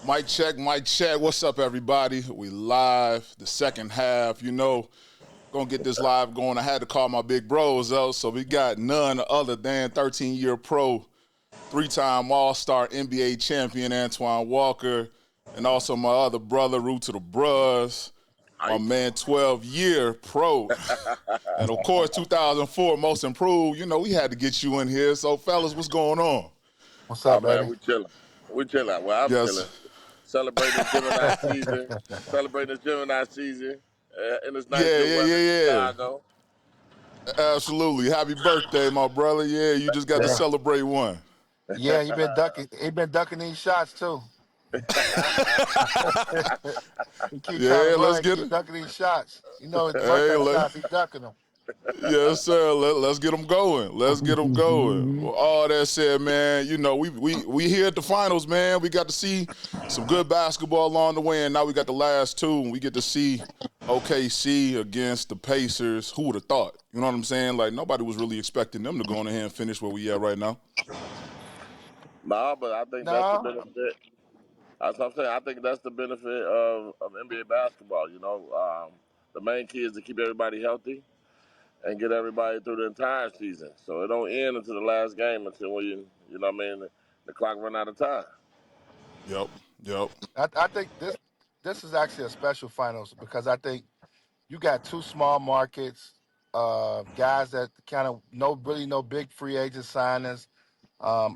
Mic check, mic check. What's up, everybody? We live, the second half. Gonna get this live going. I had to call my big bros, though. So we got none other than 13-year pro, three-time All-Star NBA champion Antoine Walker, and also my other brother, root to the Bruz, my man, 12-year pro. And, of course, 2004 most improved. We had to get you in here. So, fellas, what's going on? What's up, man, baby? we chilling. We chilling. Well, I'm chilling. Yes. Celebrating this Gemini season. Celebrating this Gemini season. In this nice Yeah, good yeah, weather in yeah, Chicago. yeah. Absolutely. Happy birthday, my brother. Yeah, you just got to Yeah, celebrate one. yeah. He been ducking. He been ducking these shots too. He keep trying to Yeah, let's run. get Keep it. ducking these shots. You know his Hey, birthday shots. He ducking them. yes, sir. Let's get them going. Let's get them going. Well, all that said, man, we here at the finals, man. We got to see some good basketball along the way, and now we got the last two, and we get to see OKC against the Pacers. Who would have thought? You know what I'm saying? Like, nobody was really expecting them to go in here and finish where we at right now. Nah, but I think that's the No, benefit. That's what I'm saying. I think that's the benefit of NBA basketball. The main key is to keep everybody healthy and get everybody through the entire season. So it don't end until the last game until when you know what I mean, the clock run out of time. Yep, yep. I think this is actually a special finals because I think you got two small markets, guys that kind of no big free agent signings.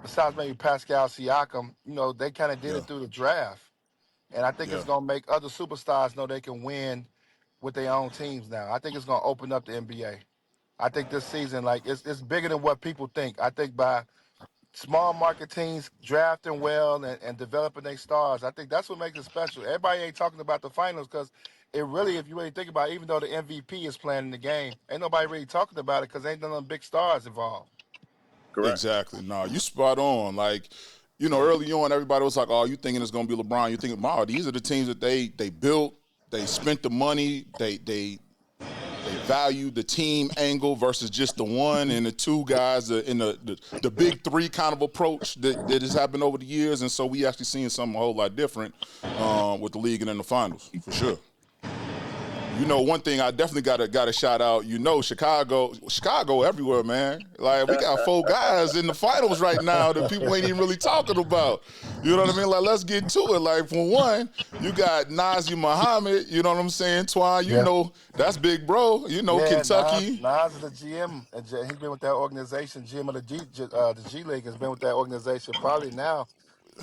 Besides maybe Pascal Siakam, they kind of did Yeah, it through the draft. And I think yeah. it's going to make other superstars know they can win with their own teams now. I think it's going to open up the NBA. I think this season, like, it's bigger than what people think. I think by small market teams drafting well and developing their stars, I think that's what makes it special. Everybody ain't talking about the finals because it really, if you really think about it, even though the MVP is playing in the game, ain't nobody really talking about it because ain't none of them big stars involved. Correct. Exactly. No, you spot on. Like, early on, everybody was like, "Oh, you thinking it's gonna be LeBron? You thinking, wow, these are the teams that they built, they spent the money, they value the team angle versus just the one and the two guys in the big three kind of approach that has happened over the years, and so we actually seeing something a whole lot different with the league and in the finals for sure. One thing I definitely got to shout out. Chicago everywhere, man. Like we got four guys in the finals right now that people ain't even really talking about. You know what I mean? Like let's get to it. Like for one, you got Nazir Muhammad. You know what I'm saying, Twine? Yeah. That's big bro. Yeah, Kentucky. Nas is the GM. And he's been with that organization. GM of the G League has been with that organization probably now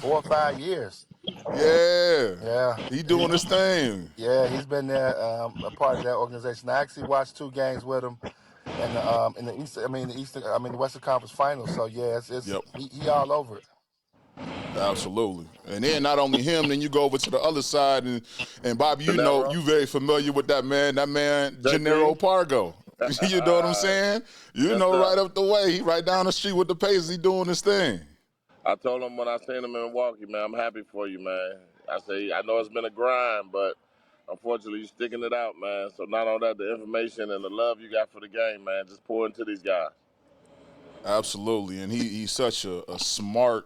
4 or 5 years. Yeah, Yeah, he doing his thing. yeah, he's been there, a part of that organization. I actually watched 2 games with him, and in the East, the Western Conference Finals. So yeah, it's Yep. he all over it. Absolutely. And then not only him, then you go over to the other side and Bobby, Gennaro, you very familiar with that man, Gennaro JP. Pargo. You know what I'm saying? Yes, Right sir. up the way. He right down the street with the Pacers. He doing his thing. I told him when I seen him in Milwaukee, man, I'm happy for you, man. I say I know it's been a grind, but unfortunately you're sticking it out, man. So not only that, the information and the love you got for the game, man, just pour into these guys. Absolutely. And he's such a smart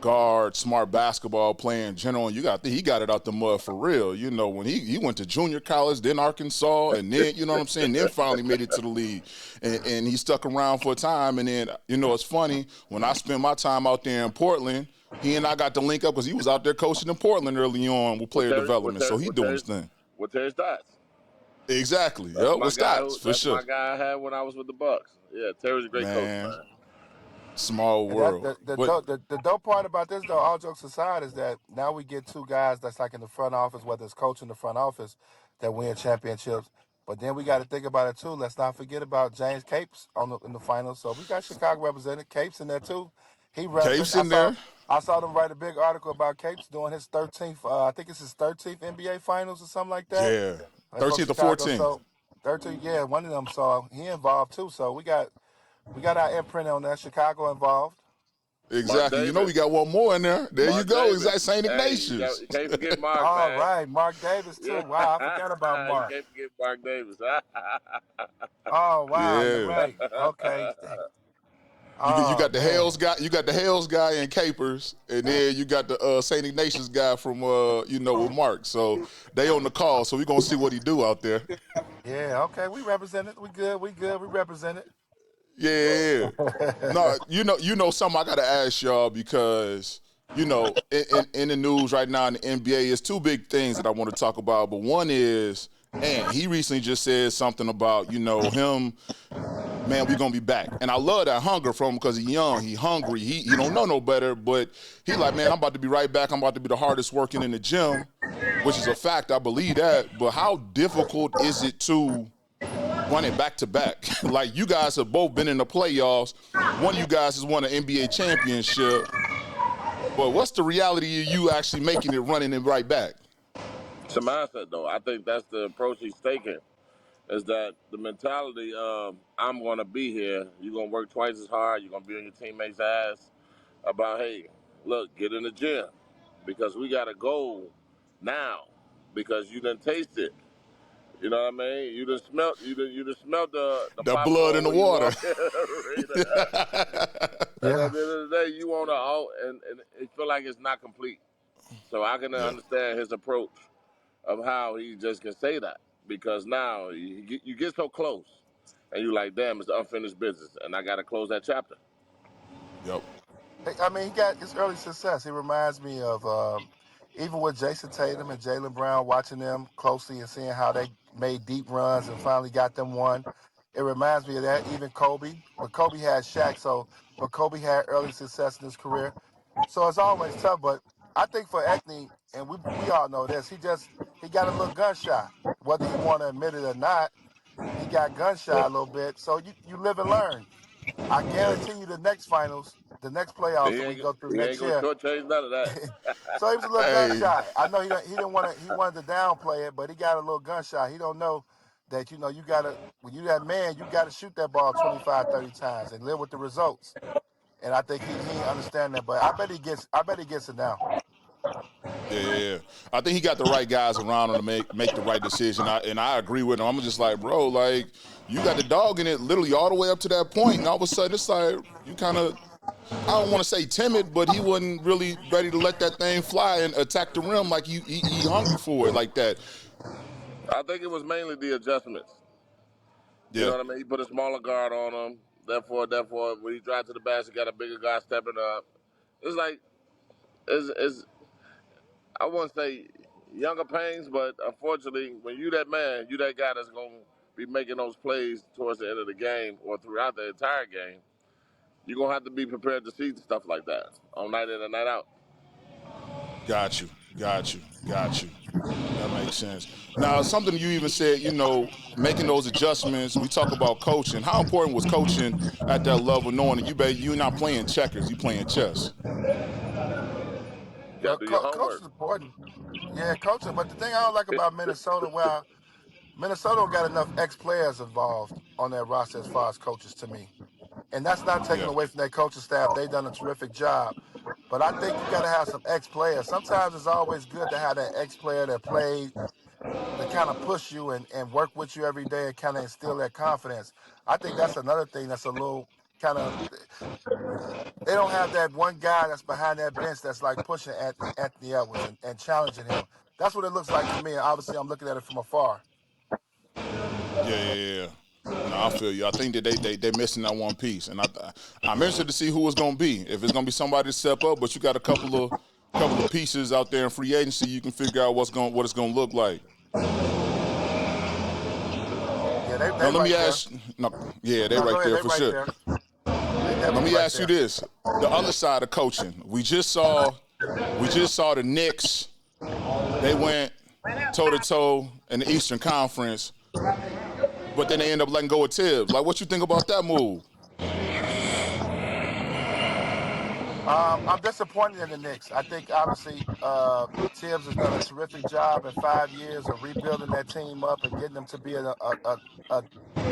guard, smart basketball player in general. And he got it out the mud for real. When he went to junior college, then Arkansas, and then, you know what I'm saying, then finally made it to the league. And he stuck around for a time. And then, it's funny, when I spent my time out there in Portland, he and I got to link up because he was out there coaching in Portland early on with player development. So he doing his thing. With Terry Stotts. Exactly. That's Yep, my with guy. stats, for That's sure. my guy I had when I was with the Bucks. Yeah, Terry's a great coach, Man, man. small And that world. But the dope part about this though, all jokes aside, is that now we get 2 guys that's like in the front office, whether it's coach in the front office, that win championships. But then we got to think about it too. Let's not forget about James Capes in the finals. So we got Chicago represented. Capes in there too. He repping. Cape's in there. I saw them write a big article about Capes doing his 13th. I think it's his 13th NBA finals or something like that. Yeah. That's from 13th to Chicago. 14th. So 13, yeah, one of them. So he involved too. So we got our imprint on that. Chicago involved. Mark Exactly. We Davis. got one more in there. There you Mark go. Davis. Exactly. St. Hey, Ignatius. you can't forget Mark, All man. right, Mark Davis Yeah. too. Wow, I forgot about You Mark. can't forget Mark Davis. Oh wow, you're Yeah. right. Okay. You Oh got the man. Hales guy, you got the Hales guy in Capers, and then you got the Saint Ignatius guy from with Mark. So they on the call. So we gonna see what he do out there. Yeah. Okay. We represent it. We good. We good. We represent Yeah, yeah, yeah. it. No, something I gotta ask y'all because in the news right now in the NBA is two big things that I want to talk about. But one is, and he recently just said something about him, man, we gonna be back. And I love that hunger from him because he's young, he hungry, he don't know no better. But he like, man, I'm about to be right back. I'm about to be the hardest working in the gym, which is a fact. I believe that. But how difficult is it to running back to back? Like you guys have both been in the playoffs. One of you guys has won an NBA championship. But what's the reality of you actually making it running it right back? It's a mindset, though. I think that's the approach he's taking. Is that the mentality of I'm going to be here. You're going to work twice as hard. You're going to be on your teammates' ass about, hey, look, get in the gym because we got a goal now because you done taste it. You know what I mean? You done smelled the The blood in popcorn the when you water. walk in. And Yeah. at the end of the day, you want to out, and it feel like it's not complete. So I can Yeah. understand his approach of how he just can say that because now you get so close, and you like, damn, it's unfinished business, and I got to close that chapter. Yep. I mean, he got his early success. He reminds me of even with Jason Tatum and Jaylen Brown, watching them closely and seeing how they made deep runs and finally got them one. It reminds me of that. Even Kobe, but Kobe had Shaq, but Kobe had early success in his career. So it's always tough. But I think for Ekney, and we all know this, he got a little gun shy. Whether he want to admit it or not, he got gun shy a little bit. So you live and learn. I Yeah. guarantee you the next finals, the next playoffs He that we ain't go through he ain't next gonna year. shortchange none of that. So he was a little gun Hey. shy. I know he didn't want to. He wanted to downplay it, but he got a little gun shy. He don't know that you gotta when you that man, you gotta shoot that ball 25, 30 times and live with the results. And I think he ain't understand that, but I bet he gets it now. Yeah, yeah, yeah. I think he got the right guys around him to make the right decision. I agree with him. I'm just like, bro, like you got the dog in it literally all the way up to that point, and all of a sudden it's like you kind of, I don't want to say timid, but he wasn't really ready to let that thing fly and attack the rim like he hungry for it like that. I think it was mainly the adjustments. You know Yeah, what I mean? He put a smaller guard on him. Therefore, when he drives to the basket, got a bigger guy stepping up. It's like it's I wouldn't say younger pains, but unfortunately, when you that man, you that guy that's gonna be making those plays towards the end of the game or throughout the entire game. You're gonna have to be prepared to see stuff like that on night in and night out. got you. That makes sense. Now, something you even said, making those adjustments. We talk about coaching. How important was coaching at that level, knowing that you're not playing checkers, you playing chess? You gotta do your Coach is homework. important. Yeah, coaching. But the thing I don't like about Minnesota, well, Minnesota don't got enough ex players involved on their roster as far as coaches to me. And that's not taken Yeah, away from their coaching staff. They've done a terrific job. But I think you got to have some ex players. Sometimes it's always good to have that ex player that played to kind of push you and work with you every day and kind of instill that confidence. I think that's another thing that's a little kind of they don't have that one guy that's behind that bench that's like pushing Anthony Edwards and challenging him. That's what it looks like to me. Obviously, I'm looking at it from afar. yeah. No, I feel you. I think that they missing that one piece, and I'm interested to see who it's going to be. If it's going to be somebody to step up, but you got a couple of pieces out there in free agency, you can figure out what it's going to look like. Yeah, Now they let me right there. ask. No, yeah, they No, go right ahead. there They for right sure. there. They Let definitely me right ask you there. this: the other side of coaching. We just saw the Knicks. They went toe to toe in the Eastern Conference, but then they end up letting go of Tibbs. Like, what you think about that move? I'm disappointed in the Knicks. I think obviously Tibbs has done a terrific job in 5 years of rebuilding that team up and getting them to be a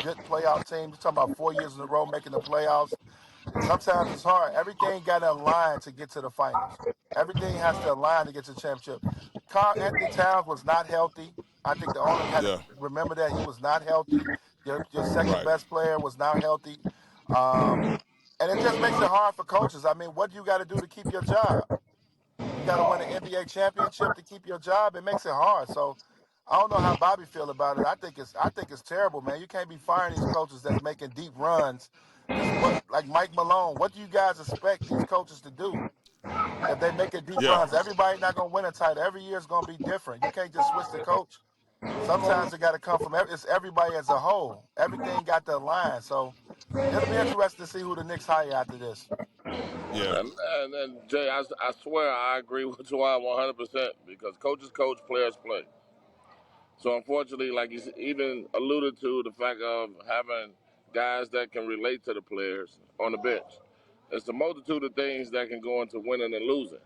good playoff team. You're talking about 4 years in a row making the playoffs. Sometimes it's hard. Everything got to align to get to the finals. Everything has to align to get to the championship. Carl Anthony Towns was not healthy. I think the owner had to Yeah, remember that he was not healthy. Your second right. best player was not healthy. Um, And it just makes it hard for coaches. I mean, what do you got to do to keep your job? You got to win an NBA championship to keep your job. It makes it hard. So I don't know how Bobby feel about it. I think it's terrible, man. You can't be firing these coaches that's making deep runs. Because what, like Mike Malone, what do you guys expect these coaches to do if they make it deep Yeah, runs? Everybody not gonna win a title. Every year is gonna be different. You can't just switch the coach. Sometimes it got to come from it's everybody as a whole. Everything got to align. So it'll be interesting to see who the Knicks hire after this. yeah, And Jay, I swear I agree with you 100% because coaches coach, players play. So unfortunately, like you even alluded to, the fact of having guys that can relate to the players on the bench. It's a multitude of things that can go into winning and losing.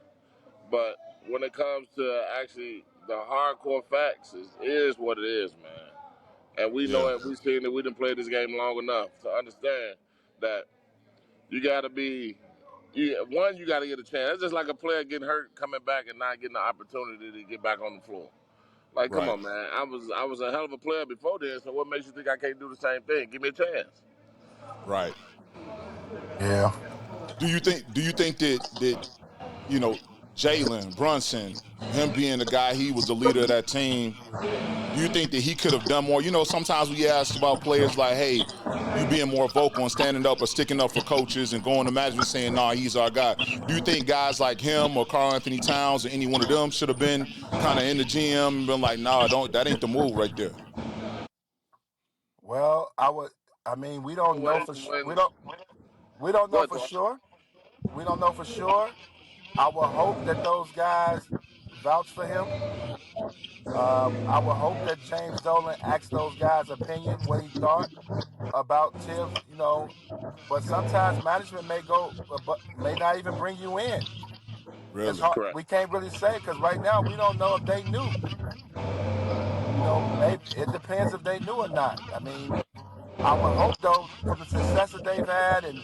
But when it comes to actually the hardcore facts, it is what it is, man. And we know yeah, it. We've seen it. We done played this game long enough to understand that you got to be. You got to get a chance. It's just like a player getting hurt, coming back, and not getting the opportunity to get back on the floor. Like, come right, on, man. I was a hell of a player before this, so what makes you think I can't do the same thing? Give me a chance. right. Yeah. Do you think that Jalen Brunson, him being the guy, he was the leader of that team? Do you think that he could have done more? Sometimes we ask about players like, hey, you being more vocal and standing up or sticking up for coaches and going to management saying, nah, he's our guy. Do you think guys like him or Karl Anthony Towns or any one of them should have been kind of in the GM and been like, nah, that ain't the move right there? Well, I would. I mean, we don't know When, for when, we don't go know ahead, for Twan. sure. We don't know for sure. I would hope that those guys vouch for him. I would hope that James Dolan asked those guys' opinion, what he thought about Tibbs. But sometimes management but may not even bring you in. It's Really? hard. Correct. We can't really say because right now we don't know if they knew. Maybe it depends if they knew or not. I mean, I would hope though, for the success that they've had and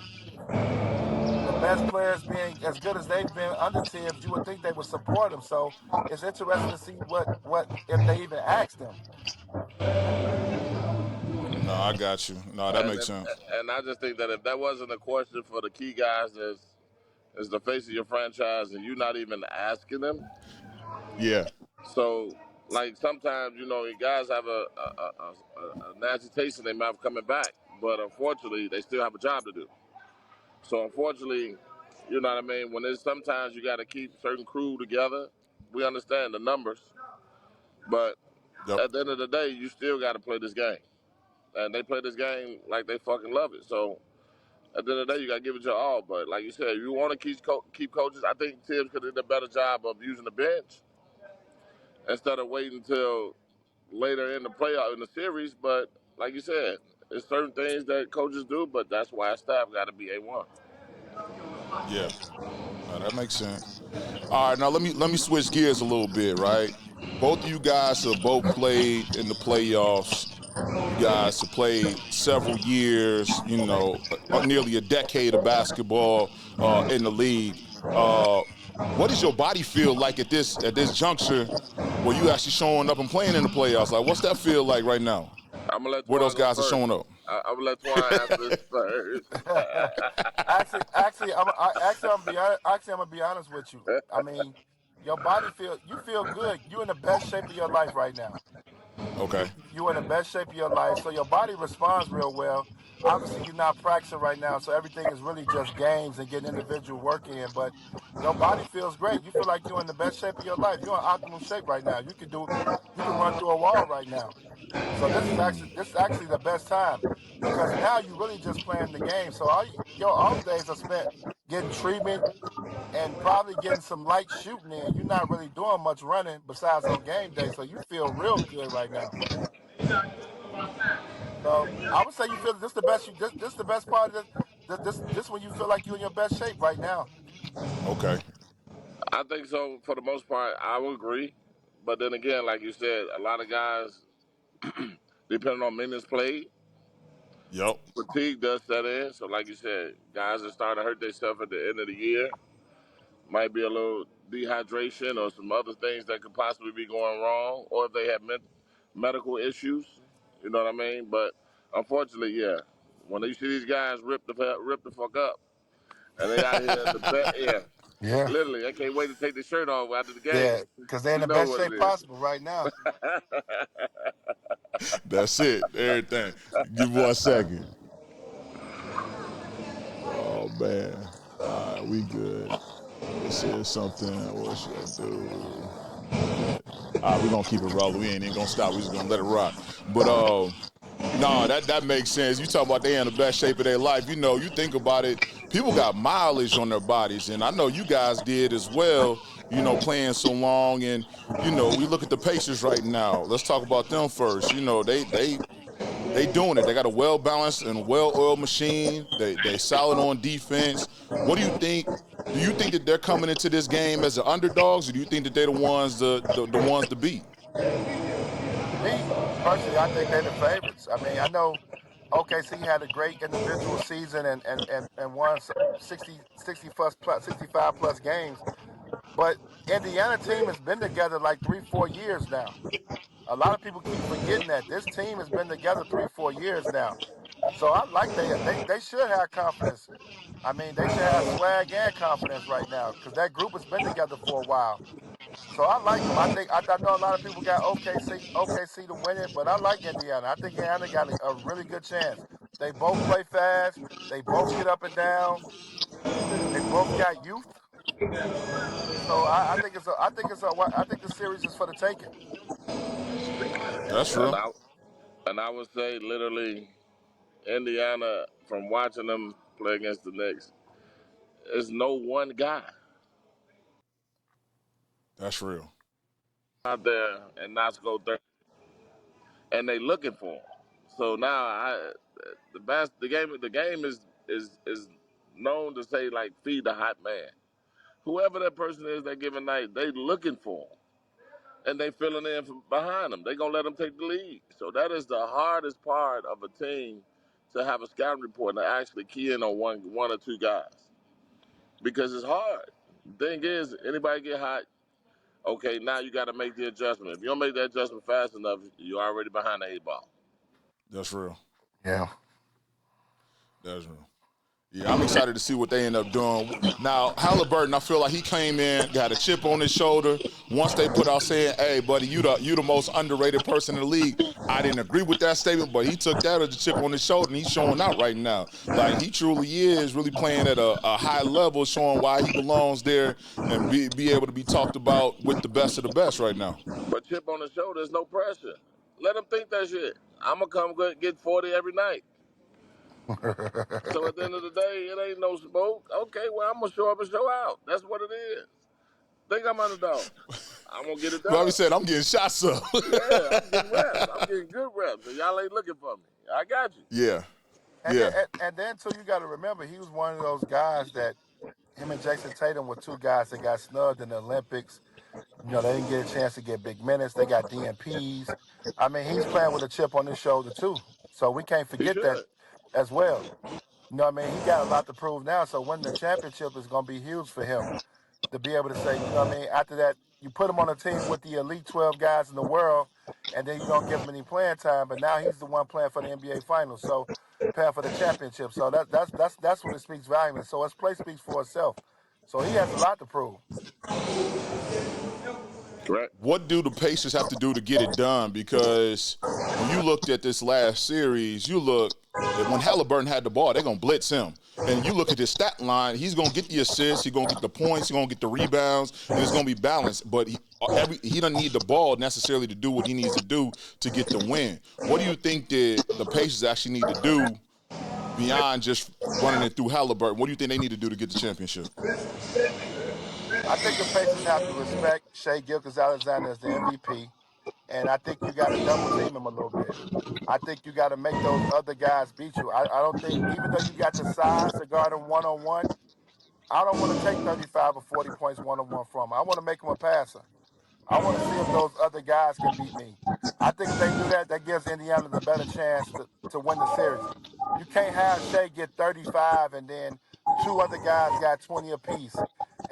the best players being as good as they've been under Tibbs, you would think they would support him. So it's interesting to see what if they even asked him. No, I got you. No, that And makes if, sense. and I just think that if that wasn't a question for the key guys as the face of your franchise, and you're not even asking them, Yeah, so like sometimes guys have an agitation in their mouth coming back, but unfortunately they still have a job to do. So unfortunately, you know what I mean. When there's sometimes you got to keep certain crew together. We understand the numbers, but yep, at the end of the day, you still got to play this game, and they play this game like they fucking love it. So at the end of the day, you got to give it your all. But like you said, if you want to keep coaches, I think Tibbs could have done a better job of using the bench instead of waiting until later in the playoff in the series. But like you said, there's certain things that coaches do, but that's why staff got to be A1. yeah. No, that makes sense. All right, now let me switch gears a little bit, right? Both of you guys have both played in the playoffs. You guys have played several years, nearly a decade of basketball in the league. What does your body feel like at this juncture where you actually showing up and playing in the playoffs? Like, what's that feel like right now? I'm gonna let Where those Twan go guys are first. showing up? I'm gonna let Twan answer this first. I'm gonna be honest with you. I mean, your body you feel good. You're in the best shape of your life right now. Okay. You're in the best shape of your life, so your body responds real well. Obviously, you're not practicing right now, so everything is really just games and getting individual work in. But your body feels great. You feel like you're in the best shape of your life. You're in optimal shape right now. You can run through a wall right now. So this is actually the best time because now you're really just playing the game. So your off days are spent getting treatment and probably getting some light shooting in. You're not really doing much running besides on game day, so you feel real good right now. So I would say you feel this the best. This the best part of this when you feel like you're in your best shape right now. Okay. I think so for the most part. I would agree, but then again, like you said, a lot of guys, depending on minutes played, Yep. fatigue does set in. So, like you said, guys are starting to hurt themselves at the end of the year. Might be a little dehydration or some other things that could possibly be going wrong, or if they have medical issues. You know what I mean? But unfortunately, yeah, when you see these guys rip the fuck up, and they out here in the best. Yeah, Yeah, literally, I can't wait to take the shirt off after the game. yeah, because they're in You the know best what shape it possible right now. is. That's it. Everything. Give me 1 second. Oh man. All right, we good. It says something. What should I do? That. All right, we're gonna keep it rolling. We ain't even gonna stop. We just gonna let it rock. But no, that makes sense. You talk about they in the best shape of their life. You know, you think about it. People got mileage on their bodies, and I know you guys did as well. You know, playing so long, and you know, we look at the Pacers right now. Let's talk about them first. You know, they doing it. They got a well balanced and well oiled machine. They solid on defense. What do you think? Do you think that they're coming into this game as the underdogs, or do you think that they're the ones the ones to beat? Me personally, I think they're the favorites. I mean, I know OKC had a great individual season and won 60 plus 65 plus games, but Indiana team has been together like 3 4 years now. A lot of people keep forgetting that this team has been together 3 4 years now. So I like they should have confidence. I mean, they should have swag and confidence right now because that group has been together for a while. So I like them. I know a lot of people got OKC to win it, but I like Indiana. I think Indiana got a really good chance. They both play fast. They both get up and down. They both got youth. So I think the series is for the taking. That's and real. I and I would say literally Indiana from watching them play against the Knicks. There's no one guy That's real. out there and not go 30, and they looking for him. So now the game is known to say like feed the hot man. Whoever that person is that given night, they looking for him. And they filling in from behind them. They gonna let them take the lead. So that is the hardest part of a team to have a scouting report and to actually key in on one or two guys because it's hard. The thing is, anybody get hot, okay, now you got to make the adjustment. If you don't make that adjustment fast enough, you're already behind the eight ball. That's real. Yeah. That's real. Yeah, I'm excited to see what they end up doing. Now, Halliburton, I feel like he came in, got a chip on his shoulder. Once they put out saying, "Hey, buddy, you the most underrated person in the league," I didn't agree with that statement, but he took that as a chip on his shoulder, and he's showing out right now. Like he truly is really playing at a high level, showing why he belongs there and be able to be talked about with the best of the best right now. But chip on the shoulder is no pressure. Let them think that shit. I'm going to come get 40 every night. So at the end of the day, it ain't no smoke. Okay, well, I'm going to show up and show out. That's what it is. Think I'm underdog. I'm going to get it Bobby done. said, "I'm getting shots up." Yeah, I'm getting reps. I'm getting good reps. And y'all ain't looking for me. I got you. Yeah, And then, yeah, and then too, you got to remember, he was one of those guys that him and Jason Tatum were two guys that got snubbed in the Olympics. You know, they didn't get a chance to get big minutes. They got DNPs. I mean, he's playing with a chip on his shoulder too. So we can't He forget that should. as well. You know what I mean? He got a lot to prove now. So winning the championship is going to be huge for him to be able to say, you know what I mean? After that, you put him on a team with the elite 12 guys in the world, and then you don't give him any playing time. But now he's the one playing for the NBA Finals, so playing for the championship. So that's what it speaks volumes. So his play speaks for itself. So he has a lot to prove. Right. what do the Pacers have to do to get it done? Because when you looked at this last series, you look when Halliburton had the ball, they're gonna blitz him. And you look at his stat line, he's gonna get the assists, he's gonna get the points, he's gonna get the rebounds, and it's gonna be balanced. But he doesn't need the ball necessarily to do what he needs to do to get the win. What do you think that the Pacers actually need to do beyond just running it through Halliburton? What do you think they need to do to get the championship? I think the Pacers have to respect Shea Gilgeous-Alexander as the MVP, and I think you got to double team him a little bit. I think you got to make those other guys beat you. I don't think, even though you got the size to guard him one on one, I don't want to take 35 or 40 points one on one from him. I want to make him a passer. I want to see if those other guys can beat me. I think if they do that, that gives Indiana the better chance to win the series. You can't have Shea get 35 and then two other guys got 20 apiece,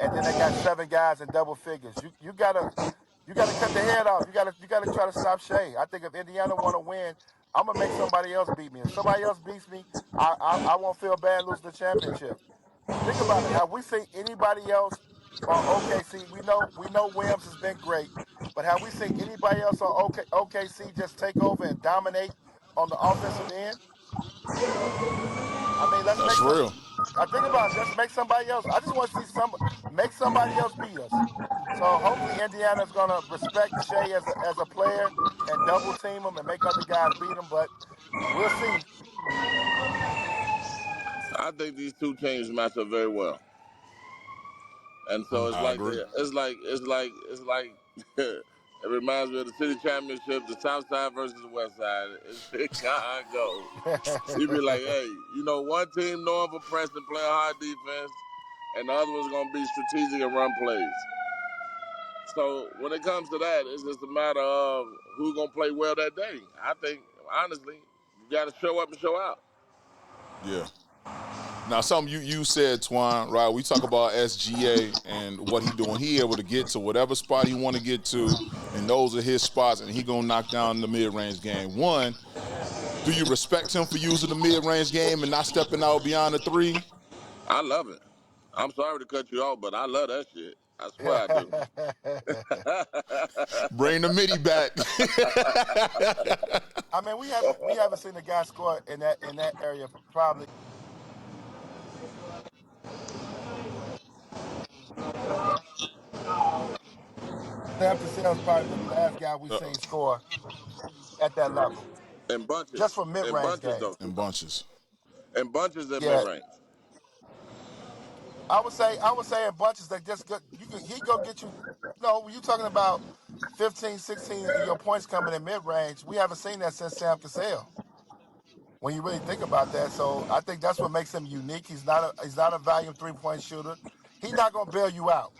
and then they got seven guys in double figures. You gotta cut the head off. You gotta try to stop Shea. I think if Indiana want to win, I'm gonna make somebody else beat me. If somebody else beats me, I won't feel bad losing the championship. think about it. Have we seen anybody else on OKC? We know Williams has been great, but have we seen anybody else on OKC just take over and dominate on the offensive end? I mean, let's That's make some. real. I think about it. Let's make somebody else. I just want to see make somebody else beat us. So hopefully Indiana's gonna respect Shea as a player and double team him and make other guys beat him. But we'll see. I think these two teams match up very well. And so it's I like agree. it reminds me of the city championship, the South Side versus the West Side. It's Chicago. You be like, hey, one team known for pressing, playing hard defense, and the other one's gonna be strategic and run plays. So when it comes to that, it's just a matter of who's gonna play well that day. I think honestly, you got to show up and show out. Yeah. Now, something you said, Twine, right? We talk about SGA and what he doing. He able to get to whatever spot he want to get to, and those are his spots, and he gonna knock down the mid-range game. One, do you respect him for using the mid-range game and not stepping out beyond the three? I love it. I'm sorry to cut you off, but I love that shit. I swear I do. I Bring the midi back. mean, we haven't seen a guy score in that area probably. Sam Cassell is probably the last guy we've seen score at that level, In bunches, just for in mid-range bunches game. though, In too. bunches. In bunches at mid Yeah, range. I would say in bunches that just go, he go get you. No, when you talking about 15, 16 of your points coming in mid-range, we haven't seen that since Sam Cassell. When you really think about that, so I think that's what makes him unique. He's not a volume 3-point shooter. He's not gonna bail you out.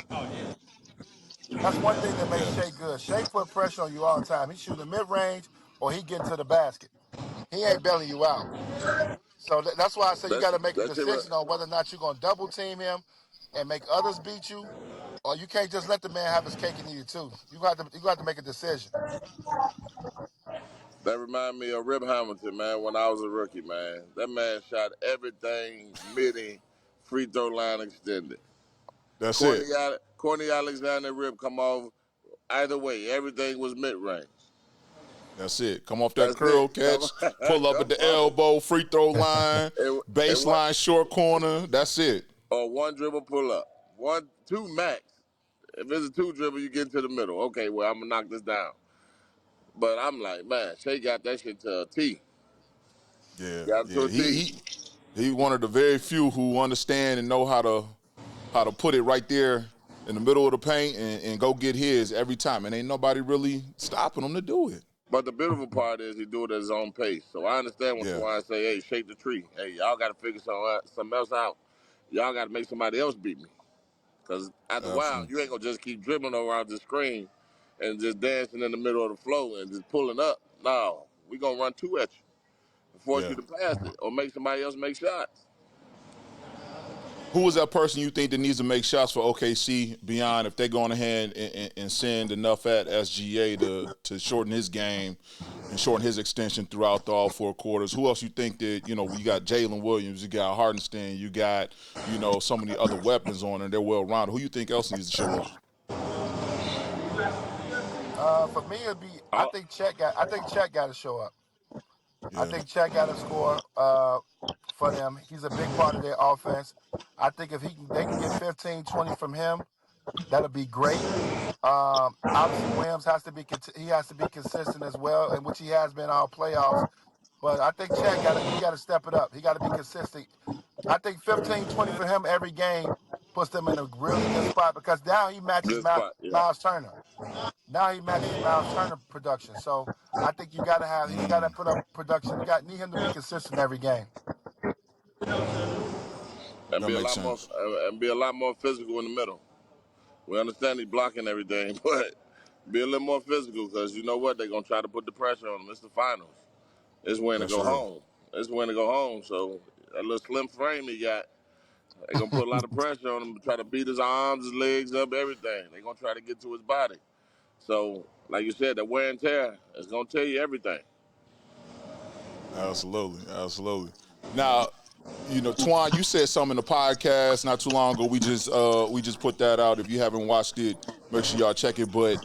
That's one thing that makes Yeah, Shea good. Shea put pressure on you all the time. He shoot the mid-range or he get into the basket. He ain't bailing you out. So that's why I say you got to make a That shit. decision on whether or not you're gonna double team him and make others beat you, or you can't just let the man have his cake and eat it too. You got to make a decision. That remind me of Rip Hamilton, man. When I was a rookie, man, that man shot everything midi, free throw line extended. that's it. Courtney Alexander, Rip come off. Either way, everything was mid range. That's it. Come off that That's it. curl Come catch, on, pull up at come the on. elbow, free throw line, And what? baseline, short corner. That's it. Or one dribble pull up, two max. If it's a two dribble, you get into the middle. Okay, well I'm gonna knock this down. But I'm like, man, Shea got that shit to a T. Yeah, Got it to yeah. a T. He one of the very few who understand and know how to put it right there in the middle of the paint and go get his every time. And ain't nobody really stopping him to do it. But the beautiful part is he do it at his own pace. So I understand when Yeah, Tawaan say, hey, shake the tree. Hey, y'all got to figure something else out. Y'all got to make somebody else beat me. Because after a while, absolutely. you ain't going to just keep dribbling around the screen and just dancing in the middle of the flow and just pulling up. No, we going to run two at you and force you Yeah. to pass it or make somebody else make shots. Who is that person you think that needs to make shots for OKC beyond if they're going ahead and send enough at SGA to shorten his game and shorten his extension throughout all 4 quarters? Who else you think that, you got Jalen Williams, you got Hardenstein, you got, so many other weapons on and they're well-rounded. Who you think else needs to show up? For me, it'd be. I Oh, think Chet got to show up. I Yeah, think Chet got to score for them. He's a big part of their offense. I think if they can get 15, 20 from him, that'll be great. Obviously, Williams has to be consistent as well, and which he has been all playoffs. But I think Chet got to step it up. He got to be consistent. I think 15, 20 for him every game puts them in a really good spot because now he matches good spot, yeah. Miles Turner. Now he matches Miles Turner production. So I think he's got to put up production. Need him to be consistent every game. And that be a makes lot more sense. and be a lot more physical in the middle. We understand he's blocking everything, but be a little more physical because you know what? They're going to try to put the pressure on him. It's the finals. It's when to That's go real. home. It's when to go home. So that little slim frame he got, they're going to put a lot of pressure on him, try to beat his arms, his legs up, everything. They're going to try to get to his body. So, like you said, the wear and tear is going to tell you everything. Absolutely, absolutely. Now, Twan, you said something in the podcast not too long ago. We just put that out. If you haven't watched it, make sure y'all check it. But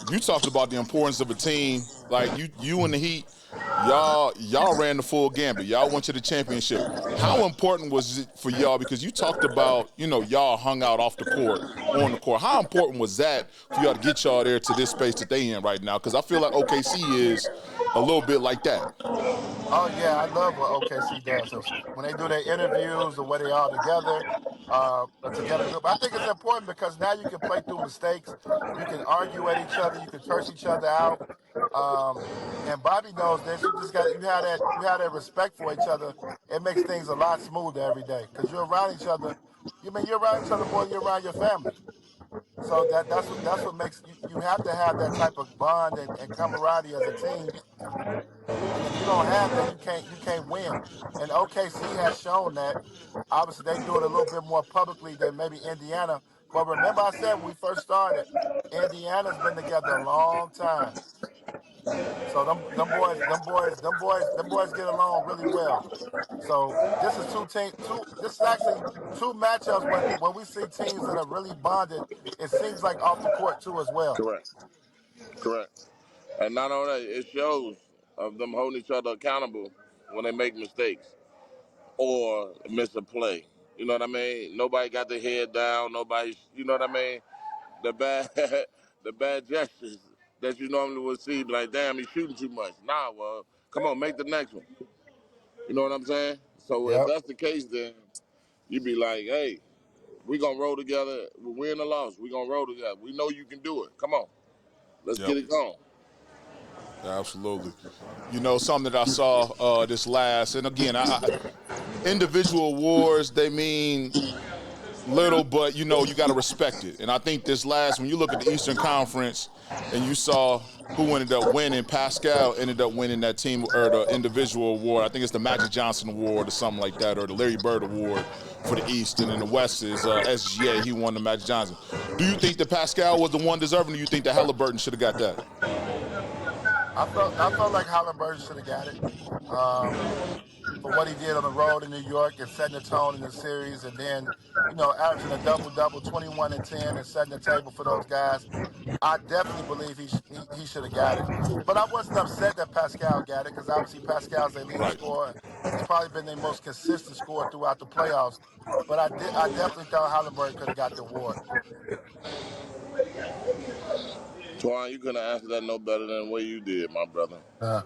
you talked about the importance of a team. Like you and the Heat, y'all ran the full gambit. Y'all went to the championship. How important was it for y'all? Because you talked about, y'all hung out off the court, on the court. How important was that for y'all to get y'all there to this space that they in right now? Because I feel like OKC is a little bit like that. Oh yeah, I love what OKC does. So when they do their interviews, the way they all together, a together group. I think it's important because now you can play through mistakes. You can argue at each other. You can curse each other out. Um, and Bobby knows this. You have that respect for each other. It makes things a lot smoother every day because you're around each other. You're around each other more than you're around your family. So that's what makes you have to have that type of bond and camaraderie as a team, and if you don't have that, you can't win. And OKC has shown that. Obviously, they do it a little bit more publicly than maybe Indiana. But remember, I said when we first started, Indiana's been together a long time. So them boys get along really well. So this is two team two. This is actually two matchups when we see teams that are really bonded. It seems like off the court too as well. Correct. Correct. And not only that, it shows of them holding each other accountable when they make mistakes or miss a play. You know what I mean? Nobody got their head down. Nobody, you know what I mean? The bad, the bad gestures that you normally would see, like, damn, he's shooting too much. Nah, well, come on, make the next one. You know what I'm saying? So if Yep. that's the case, then you be like, hey, we gonna roll together. We win or loss. We gonna roll together. We know you can do it. Come on, let's Yep. get it going. Absolutely. Something that I saw this last, and again, individual awards, they mean little, but you got to respect it. And I think this last, when you look at the Eastern Conference and you saw who ended up winning, Pascal ended up winning that team or the individual award. I think it's the Magic Johnson Award or something like that, or the Larry Bird Award for the East. And in the West is SGA. He won the Magic Johnson. Do you think that Pascal was the one deserving, or do you think that Halliburton should have got that? I felt like Halliburton should have got it. Um, for what he did on the road in New York and setting the tone in the series, and then averaging a double double, 21 and 10, and setting the table for those guys. I definitely believe he should have got it. But I wasn't upset that Pascal got it because obviously Pascal's their leading Right. scorer. He's probably been their most consistent scorer throughout the playoffs. But I definitely thought Halliburton could have got the award. Twan, you couldn't answer that no better than the way you did, my brother. Yeah.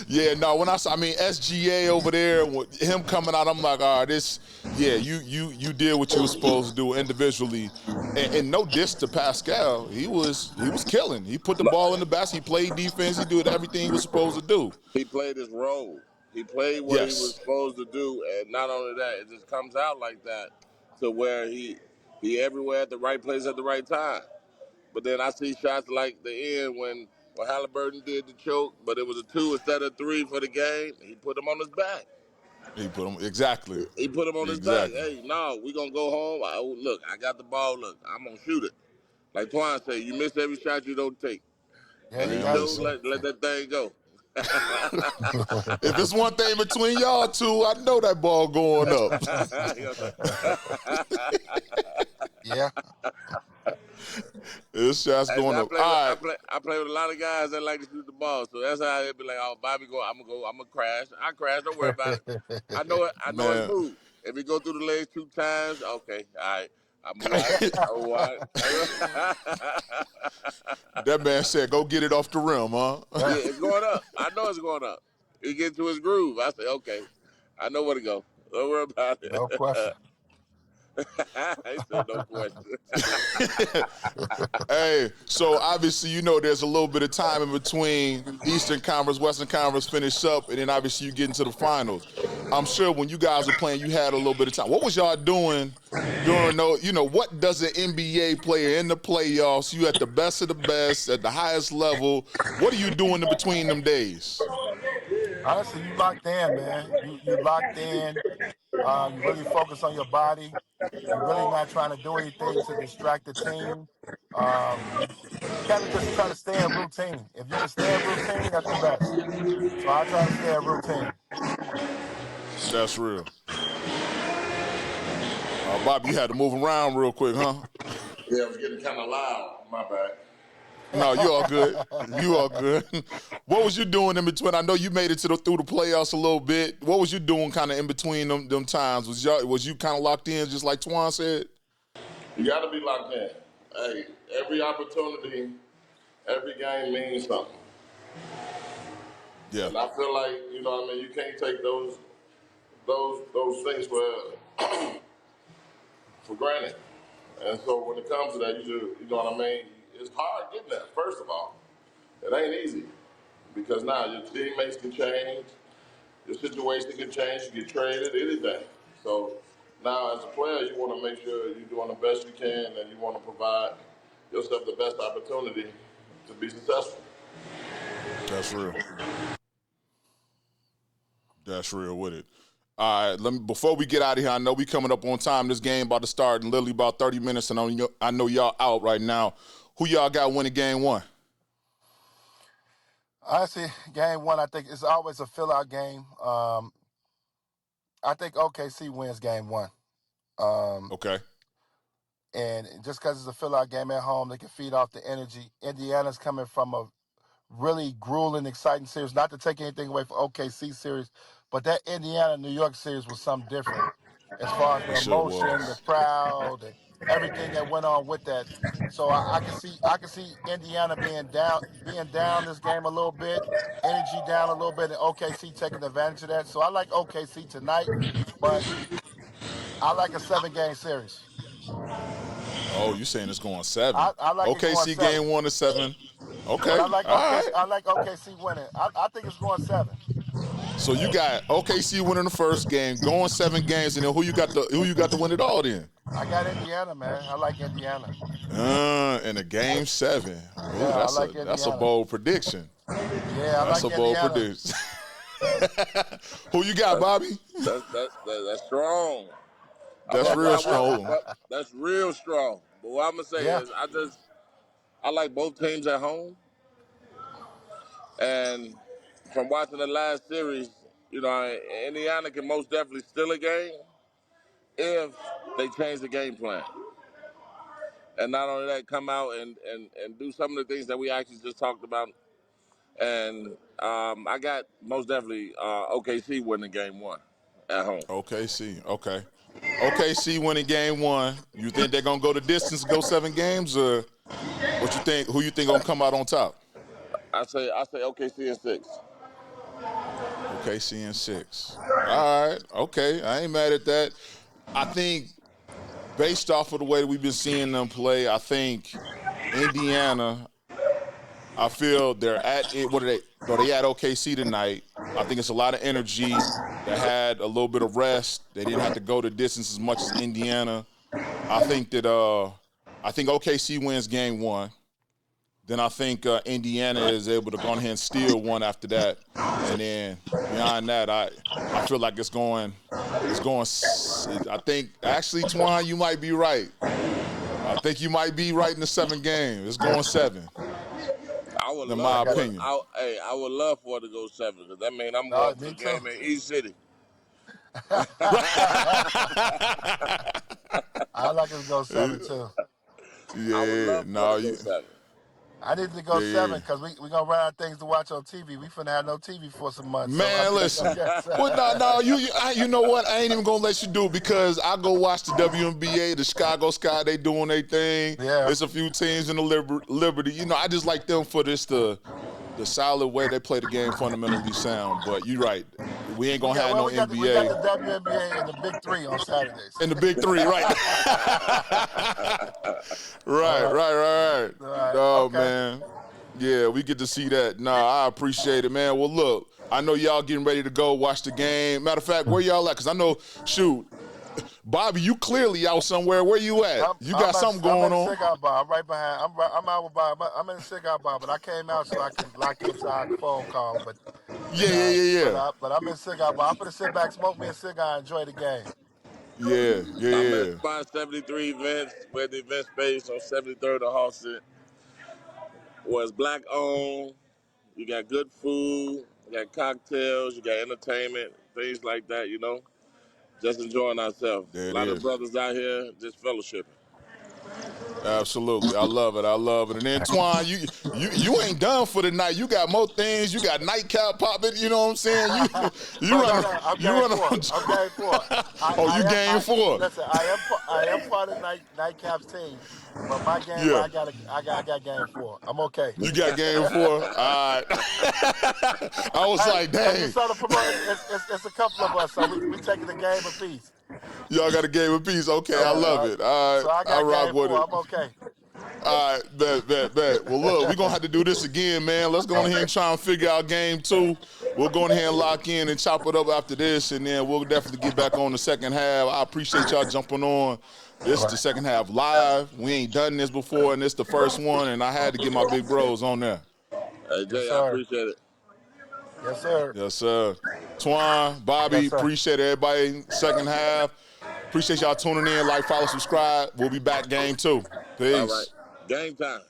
Yeah, no. SGA over there with him coming out, I'm like, all right, you did what you were supposed to do individually, and no diss to Pascal, he was killing. He put the ball in the basket, he played defense, he did everything he was supposed to do. He played his role. He played what he was Yes, supposed to do, and not only that, it just comes out like that to where he everywhere at the right place at the right time. But then I see shots like the end when Halliburton did the choke, but it was a two instead of three for the game. He put him on his back. he put him exactly, He put him on his back. exactly. Hey, no, we gonna go home. Look, I got the ball. Look, I'm gonna shoot it. Like Twan said, you miss every shot you don't take, Yeah, and you he Man, got showed listen. let that thing go. If it's one thing between y'all two, I know that ball going up. yeah. This shot's As going I up. play with All I right, play I play with a lot of guys that like to shoot the ball, so that's how they be like, "Oh, Bobby, I'm gonna crash. I crash. Don't worry about it. I know it. I know his man. move. If he go through the legs 2 times, okay, all right, I'm gonna watch it. I'm gonna watch. That man said, "Go get it off the rim, huh?" Yeah, it's going up. I know it's going up. He get to his groove. I say, okay, I know where to go. Don't worry about it. No question. He said, no question. Hey, so obviously, there's a little bit of time in between Eastern Conference, Western Conference finish up, and then obviously you get into the finals. I'm sure when you guys were playing, you had a little bit of time. What was y'all doing during those? What does an NBA player in the playoffs? You at the best of the best, at the highest level. What are you doing in between them days? Honestly, you locked in, man. You locked in. You really focus on your body. You're really not trying to do anything to distract the team. You got to just try to stay in routine. If you can stay in routine, that's the best. So I try to stay in routine. That's real. Bobby, you had to move around real quick, huh? Yeah, it was getting kind of loud. My bad. No, you all good. You all good. What was you doing in between? I know you made it through the playoffs a little bit. What was you doing kind of in between them times? Was you kind of locked in, just like Twan said? You got to be locked in. Hey, every opportunity, every game means something. Yeah, And I feel like, you know what I mean, you can't take those things for granted. And so when it comes to that, you know what I mean? It's hard getting that, first of all. It ain't easy because now your teammates can change, your situation can change, you get traded, anything. So now as a player, you want to make sure you're doing the best you can and you want to provide yourself the best opportunity to be successful. that's real. That's real with it. All right, before we get out of here, I know we coming up on time. This game about to start in literally about 30 minutes, and I know y'all out right now. Who y'all got winning game one? Honestly, game one, I think it's always a fill-out game. I think OKC wins game one. Okay. And just because it's a fill-out game at home, they can feed off the energy. Indiana's coming from a really grueling, exciting series. Not to take anything away from OKC series, but that Indiana-New York series was something different as far as the It sure emotion, the was. crowd, and everything that went on with that. So I can see Indiana being down this game a little bit, energy down a little bit, and OKC taking advantage of that. So I like OKC tonight, but I like a 7-game series. Oh, you saying it's going seven? I like it going OKC 7, game 1-7. but Okay, all right. I like OKC winning. I think it's going 7. So you got OKC winning the first game, going 7 games, and then who you got to win it all then? I got Indiana, man. I like Indiana. In a game 7. Ooh, Yeah, I that's like a Indiana. bold prediction. Yeah, I That's like a bold Indiana. prediction. Who you got, Bobby? That's strong. That's real strong. But that's real strong. But what I'm gonna say Yeah. is, I like both teams at home, and from watching the last series, you know, Indiana can most definitely steal a game if they change the game plan. And not only that, come out and do some of the things that we actually just talked about. And I got most definitely OKC winning game one at home. OKC, okay. OKC winning game 1. You think they're gonna go the distance, go 7 games, or what you think? Who you think gonna come out on top? I say OKC in 6. OKC in 6. All right, okay. I ain't mad at that. I think based off of the way that we've been seeing them play, I think Indiana. I feel they're at it. What are they? Though they at OKC tonight. I think it's a lot of energy. They had a little bit of rest. They didn't have to go the distance as much as Indiana. I think that I think OKC wins game 1. Then I think Indiana is able to go ahead and steal one after that, and then beyond that, I feel like it's going. I think actually, Twine, you might be right. I think you might be right in the 7 games. It's going 7, I would in love my for it. opinion. I would love for it to go 7 because that means I'm No, going to me the too. game in East City. I like it to go 7 too. I would Yeah, love for it no, to go 7. I need to go yeah. 7 because we gonna run out of things to watch on TV. We finna have no TV for some months, so I Man, need to go listen. get Well, 7. no, you know what? I ain't even gonna let you do it because I go watch the WNBA, the Chicago Sky. They doing their thing. Yeah. It's a few teams in the Liberty. You know, I just like them for this the solid way they play the game, fundamentally sound. But you're right. We ain't gonna have no We got NBA the WNBA and the Big Three on Saturdays. in the Big Three, right? All Right, right. right, right, right. All right. Oh Okay. man. Yeah, we get to see that. Nah, I appreciate it, man. Well, look, I know y'all getting ready to go watch the game. Matter of fact, where y'all at? Because I know, shoot, Bobby, you clearly out somewhere. Where you at? You got something I'm in going the on? cigar bar. I'm right behind. I'm out with Bob. I'm in the cigar bar, but I came out so I can lock into our phone call. But Yeah, yeah, yeah, yeah. but I'm in the cigar bar. I'm gonna sit back, smoke me a cigar, and enjoy the game. Yeah, I'm at yeah, spot 73 events. We're at the event space on 73rd and Halsted. was black owned. You got good food, you got cocktails, you got entertainment, things like that, you know. Just enjoying ourselves. There A it lot of is. brothers out here just fellowshipping. Absolutely. I love it. I love it. And then Twine, you ain't done for the night. You got more things. You got nightcap popping, you know what I'm saying? You But run no, I'm you game run four. around. I'm game four. Oh, you game four. Listen. I am part of Nightcap's team, but my game, Yeah. I got game four. I'm okay. You got game four. All right. I was Hey, like, as you dang, saw the promoter, it's a couple of us, so we taking the game apiece. y'all got a game of peace. Okay, I Yeah, love it. All so right. I I got rock game with four. it. I'm okay. All right, bet. Well, look, we're going to have to do this again, man. Let's go ahead and try and figure out game two. We'll go ahead and lock in and chop it up after this, and then we'll definitely get back on the second half. I appreciate y'all jumping on. This is the second half live. We ain't done this before, and this the first one, and I had to get my big bros on there. Hey, Yes, Jay, I sir. appreciate it. Yes, sir. Yes, sir. Twine, Bobby, Yes, sir. appreciate everybody. Second half. Appreciate y'all tuning in. Like, follow, subscribe. We'll be back game two. All right. Peace. Game time.